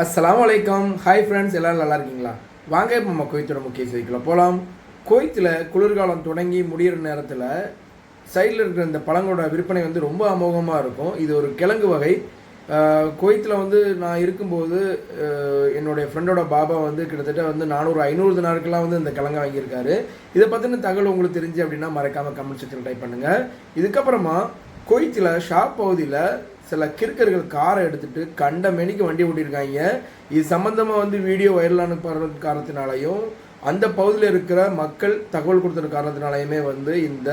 அஸ்ஸலாமு அலைக்கும். Hi friends, எல்லோரும் நல்லா இருக்கீங்களா? வாங்க இப்போ நம்ம குவைத்தோட முக்கிய செய்திக்குள்ள போகலாம். குவைத்தில் குளிர்காலம் தொடங்கி முடிகிற நேரத்தில் சைடில் இருக்கிற இந்த பழங்களோட விற்பனை வந்து ரொம்ப அமோகமாக இருக்கும். இது ஒரு கிழங்கு வகை. குவைத்தில் வந்து நான் இருக்கும்போது என்னுடைய ஃப்ரெண்டோட பாபா வந்து கிட்டத்தட்ட வந்து 400-500 தினாருக்கெல்லாம் வந்து இந்த கிழங்கை வாங்கியிருக்காரு. இதை பற்றின தகவல் உங்களுக்கு தெரிஞ்சு அப்படின்னா மறக்காமல் கமெண்ட் செக்ஷனில் டைப் பண்ணுங்கள். இதுக்கப்புறமா குவைத்தில் ஷாப் பகுதியில் சில கிறுக்கர்கள் காரை எடுத்துகிட்டு கண்ட மெனிக்கு வண்டி ஓட்டியிருக்காங்க. இது சம்மந்தமாக வந்து வீடியோ வைரலான காரணத்தினாலையும் அந்த பகுதியில் இருக்கிற மக்கள் தகவல் கொடுத்துற காரணத்தினாலையுமே வந்து இந்த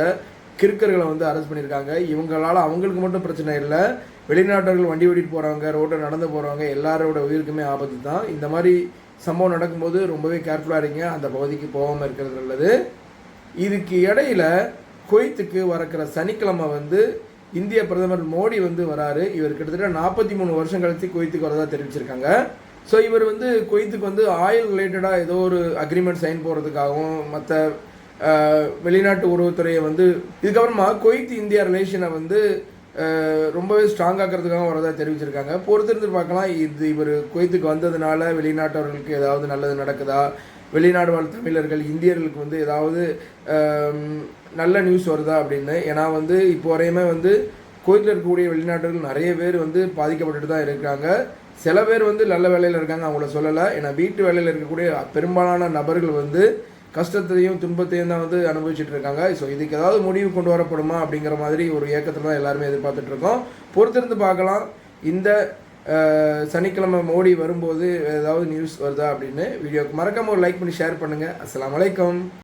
கிறுக்கர்களை வந்து அரெஸ்ட் பண்ணியிருக்காங்க. இவங்களால் அவங்களுக்கு மட்டும் பிரச்சனை இல்லை, வெளிநாட்டவர்கள் வண்டி ஓட்டிட்டு போகிறவங்க, ரோட்டில் நடந்து போகிறவங்க எல்லாரோட உயிருக்குமே ஆபத்து தான். இந்த மாதிரி சம்பவம் நடக்கும்போது ரொம்பவே கேர்ஃபுல்லாக இருங்க, அந்த பகுதிக்கு போகாமல் இருக்கிறது நல்லது. இதுக்கு இடையில் குவைத்துக்கு வரக்கிற சனிக்கிழமை வந்து இந்திய பிரதமர் மோடி வந்து வராரு. இவர் கிட்டத்தட்ட 43 வருஷம் கழித்து குவைத்துக்கு வரதா தெரிவிச்சிருக்காங்க. ஸோ இவர் வந்து குவைத்துக்கு வந்து ஆயில் ரிலேட்டடாக ஏதோ ஒரு அக்ரிமெண்ட் சைன் போடுறதுக்காகவும் மற்ற வெளிநாட்டு உறவுத்துறையை வந்து இதுக்கப்புறமா குவைத் இந்தியா ரிலேஷனை வந்து ரொம்பவே ஸ்ட்ராங்காக்கிறதுக்காக வரதா தெரிவிச்சிருக்காங்க. பொறுத்திருந்து பார்க்கலாம். இது இவர் குவைத்துக்கு வந்ததுனால வெளிநாட்டவர்களுக்கு ஏதாவது நல்லது நடக்குதா, வெளிநாடு வாழ் தமிழர்கள் இந்தியர்களுக்கு வந்து ஏதாவது நல்ல நியூஸ் வருதா அப்படின்னு. ஏன்னா வந்து இப்போ வரையுமே வந்து குவைத்தில் இருக்கக்கூடிய வெளிநாட்டர்கள் நிறைய பேர் வந்து பாதிக்கப்பட்டுட்டு தான் இருக்காங்க. சில பேர் வந்து நல்ல வேலையில் இருக்காங்க, அவங்கள சொல்லலை. ஏன்னா வீட்டு வேலையில் இருக்கக்கூடிய பெரும்பாலான நபர்கள் வந்து கஷ்டத்தையும் துன்பத்தையும் தான் வந்து அனுபவிச்சுட்டு இருக்காங்க. ஸோ இதுக்கு ஏதாவது முடிவு கொண்டு வரப்படுமா அப்படிங்கிற மாதிரி ஒரு ஏக்கத்தில் தான் எல்லாருமே எதிர்பார்த்துட்டு இருக்கோம். பொறுத்திருந்து பார்க்கலாம். இந்த சனிக்கிழமை மோடி வரும்போது ஏதாவது நியூஸ் வருதா அப்படின்னு. வீடியோக்கு மறக்காம ஒரு லைக் பண்ணி ஷேர் பண்ணுங்கள். அஸ்ஸலாமு அலைக்கும்.